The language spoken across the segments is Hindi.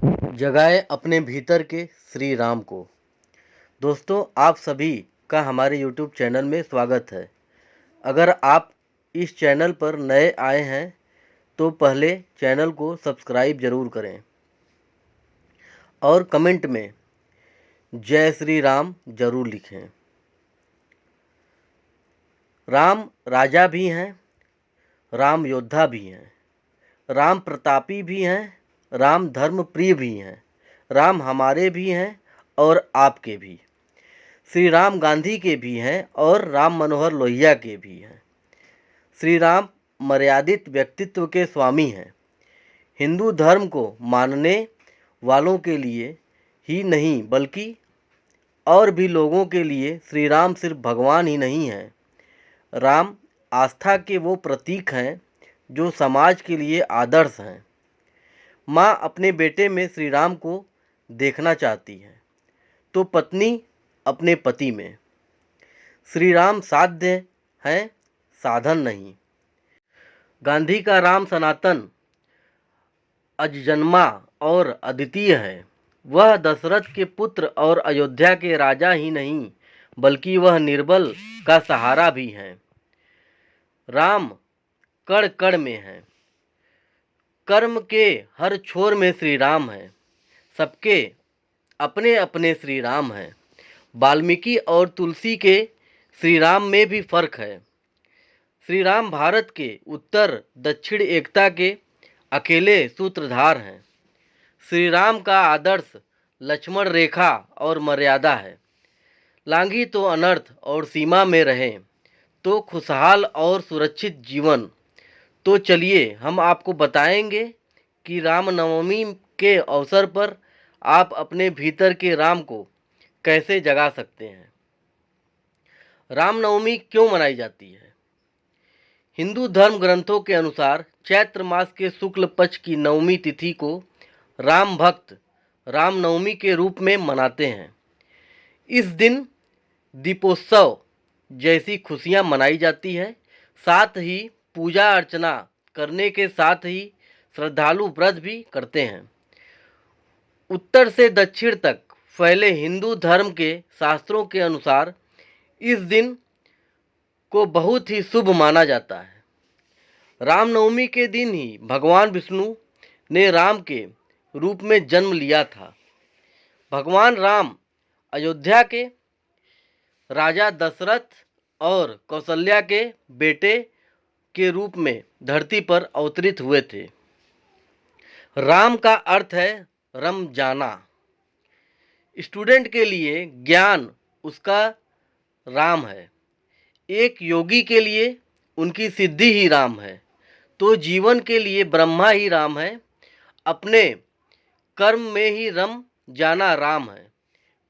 जगाए अपने भीतर के श्री राम को। दोस्तों, आप सभी का हमारे यूट्यूब चैनल में स्वागत है। अगर आप इस चैनल पर नए आए हैं तो पहले चैनल को सब्सक्राइब ज़रूर करें और कमेंट में जय श्री राम ज़रूर लिखें। राम राजा भी हैं, राम योद्धा भी हैं, राम प्रतापी भी हैं, राम धर्म प्रिय भी हैं, राम हमारे भी हैं और आपके भी। श्री राम गांधी के भी हैं और राम मनोहर लोहिया के भी हैं। श्री राम मर्यादित व्यक्तित्व के स्वामी हैं। हिंदू धर्म को मानने वालों के लिए ही नहीं बल्कि और भी लोगों के लिए श्री राम सिर्फ भगवान ही नहीं हैं। राम आस्था के वो प्रतीक हैं जो समाज के लिए आदर्श हैं। माँ अपने बेटे में श्री राम को देखना चाहती है तो पत्नी अपने पति में। श्री राम साध्य हैं, साधन नहीं। गांधी का राम सनातन, अजन्मा और अद्वितीय है। वह दशरथ के पुत्र और अयोध्या के राजा ही नहीं बल्कि वह निर्बल का सहारा भी हैं। राम कण कण में है, कर्म के हर छोर में श्री राम है। सबके अपने अपने श्री राम हैं। वाल्मीकि और तुलसी के श्री राम में भी फर्क है। श्री राम भारत के उत्तर दक्षिण एकता के अकेले सूत्रधार हैं। श्री राम का आदर्श लक्ष्मण रेखा और मर्यादा है। लांघी तो अनर्थ और सीमा में रहें तो खुशहाल और सुरक्षित जीवन। तो चलिए हम आपको बताएंगे कि रामनवमी के अवसर पर आप अपने भीतर के राम को कैसे जगा सकते हैं। रामनवमी क्यों मनाई जाती है? हिंदू धर्म ग्रंथों के अनुसार चैत्र मास के शुक्ल पक्ष की नवमी तिथि को राम भक्त रामनवमी के रूप में मनाते हैं। इस दिन दीपोत्सव जैसी खुशियां मनाई जाती है। साथ ही पूजा अर्चना करने के साथ ही श्रद्धालु व्रत भी करते हैं। उत्तर से दक्षिण तक फैले हिंदू धर्म के शास्त्रों के अनुसार इस दिन को बहुत ही शुभ माना जाता है। रामनवमी के दिन ही भगवान विष्णु ने राम के रूप में जन्म लिया था। भगवान राम अयोध्या के राजा दशरथ और कौशल्या के बेटे के रूप में धरती पर अवतरित हुए थे। राम का अर्थ है रम जाना। स्टूडेंट के लिए ज्ञान उसका राम है। एक योगी के लिए उनकी सिद्धि ही राम है। तो जीवन के लिए ब्रह्मा ही राम है। अपने कर्म में ही रम जाना राम है।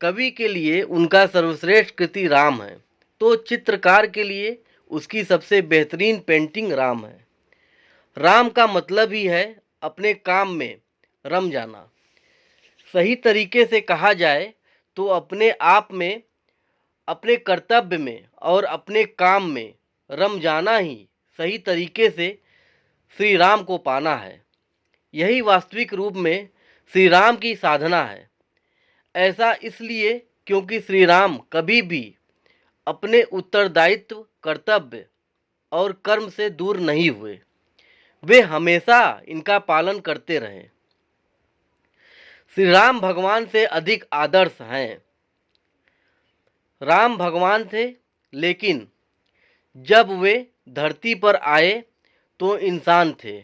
कवि के लिए उनका सर्वश्रेष्ठ कृति राम है। तो चित्रकार के लिए उसकी सबसे बेहतरीन पेंटिंग राम है। राम का मतलब ही है अपने काम में रम जाना। सही तरीके से कहा जाए तो अपने आप में, अपने कर्तव्य में और अपने काम में रम जाना ही सही तरीके से श्री राम को पाना है। यही वास्तविक रूप में श्री राम की साधना है। ऐसा इसलिए क्योंकि श्री राम कभी भी अपने उत्तरदायित्व, कर्तव्य और कर्म से दूर नहीं हुए। वे हमेशा इनका पालन करते रहे। श्री राम भगवान से अधिक आदर्श हैं। राम भगवान थे, लेकिन जब वे धरती पर आए तो इंसान थे।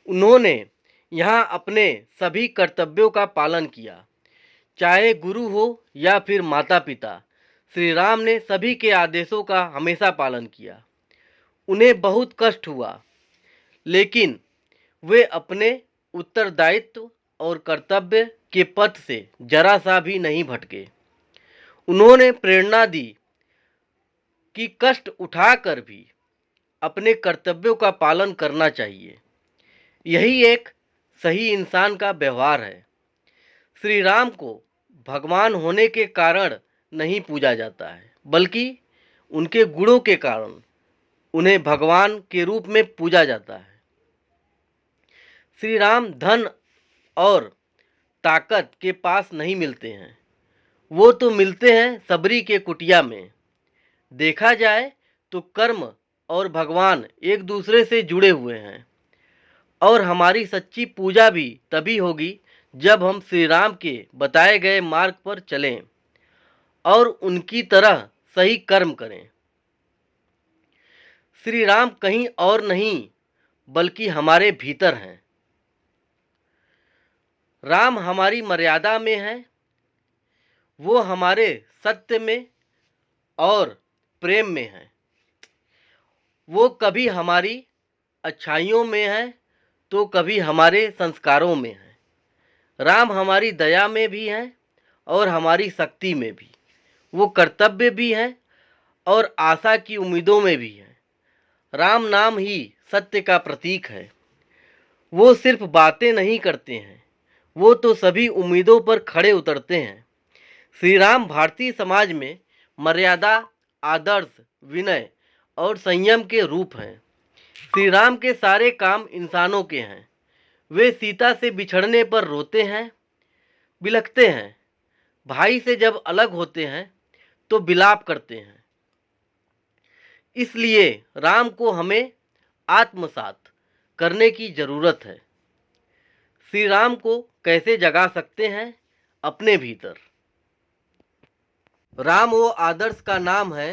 उन्होंने यहाँ अपने सभी कर्तव्यों का पालन किया, चाहे गुरु हो या फिर माता पिता। श्री राम ने सभी के आदेशों का हमेशा पालन किया। उन्हें बहुत कष्ट हुआ, लेकिन वे अपने उत्तरदायित्व और कर्तव्य के पथ से जरा सा भी नहीं भटके। उन्होंने प्रेरणा दी कि कष्ट उठाकर भी अपने कर्तव्यों का पालन करना चाहिए। यही एक सही इंसान का व्यवहार है। श्री राम को भगवान होने के कारण नहीं पूजा जाता है, बल्कि उनके गुणों के कारण उन्हें भगवान के रूप में पूजा जाता है। श्री राम धन और ताकत के पास नहीं मिलते हैं, वो तो मिलते हैं सबरी के कुटिया में। देखा जाए तो कर्म और भगवान एक दूसरे से जुड़े हुए हैं, और हमारी सच्ची पूजा भी तभी होगी जब हम श्री राम के बताए गए मार्ग पर चलें और उनकी तरह सही कर्म करें। श्री राम कहीं और नहीं बल्कि हमारे भीतर हैं। राम हमारी मर्यादा में है, वो हमारे सत्य में और प्रेम में है। वो कभी हमारी अच्छाइयों में है तो कभी हमारे संस्कारों में है। राम हमारी दया में भी है और हमारी शक्ति में भी। वो कर्तव्य भी है और आशा की उम्मीदों में भी है। राम नाम ही सत्य का प्रतीक है। वो सिर्फ बातें नहीं करते हैं, वो तो सभी उम्मीदों पर खड़े उतरते हैं। श्री राम भारतीय समाज में मर्यादा, आदर्श, विनय और संयम के रूप हैं। श्री राम के सारे काम इंसानों के हैं। वे सीता से बिछड़ने पर रोते हैं, बिलखते हैं। भाई से जब अलग होते हैं तो विलाप करते हैं। इसलिए राम को हमें आत्मसात करने की जरूरत है। श्री राम को कैसे जगा सकते हैं? अपने भीतर। राम वो आदर्श का नाम है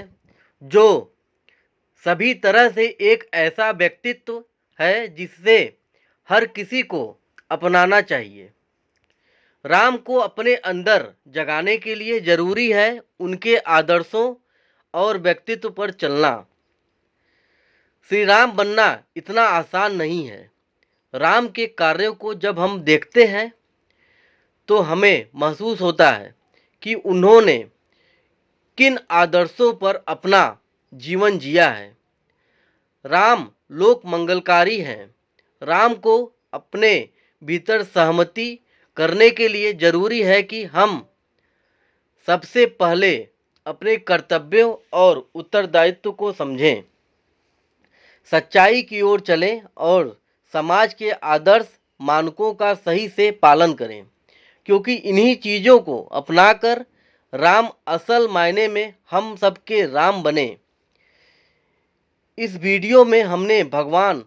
जो सभी तरह से एक ऐसा व्यक्तित्व है जिससे हर किसी को अपनाना चाहिए। राम को अपने अंदर जगाने के लिए जरूरी है उनके आदर्शों और व्यक्तित्व पर चलना। श्री राम बनना इतना आसान नहीं है। राम के कार्यों को जब हम देखते हैं तो हमें महसूस होता है कि उन्होंने किन आदर्शों पर अपना जीवन जिया है। राम लोक मंगलकारी हैं। राम को अपने भीतर सहमति करने के लिए जरूरी है कि हम सबसे पहले अपने कर्तव्यों और उत्तरदायित्व को समझें, सच्चाई की ओर चलें और समाज के आदर्श मानकों का सही से पालन करें, क्योंकि इन्हीं चीज़ों को अपनाकर राम असल मायने में हम सबके राम बने। इस वीडियो में हमने भगवान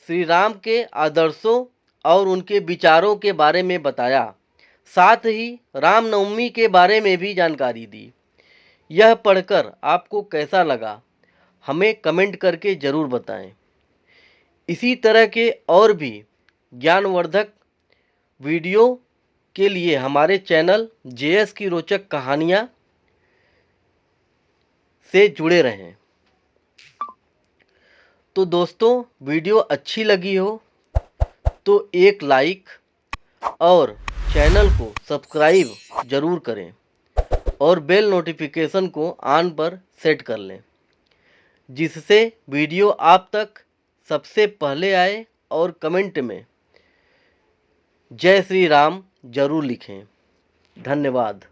श्री राम के आदर्शों और उनके विचारों के बारे में बताया, साथ ही रामनवमी के बारे में भी जानकारी दी। यह पढ़कर आपको कैसा लगा हमें कमेंट करके ज़रूर बताएं। इसी तरह के और भी ज्ञानवर्धक वीडियो के लिए हमारे चैनल जेएस की रोचक कहानियाँ से जुड़े रहें। तो दोस्तों, वीडियो अच्छी लगी हो तो एक लाइक और चैनल को सब्सक्राइब ज़रूर करें और बेल नोटिफिकेशन को ऑन पर सेट कर लें, जिससे वीडियो आप तक सबसे पहले आए। और कमेंट में जय श्री राम ज़रूर लिखें। धन्यवाद।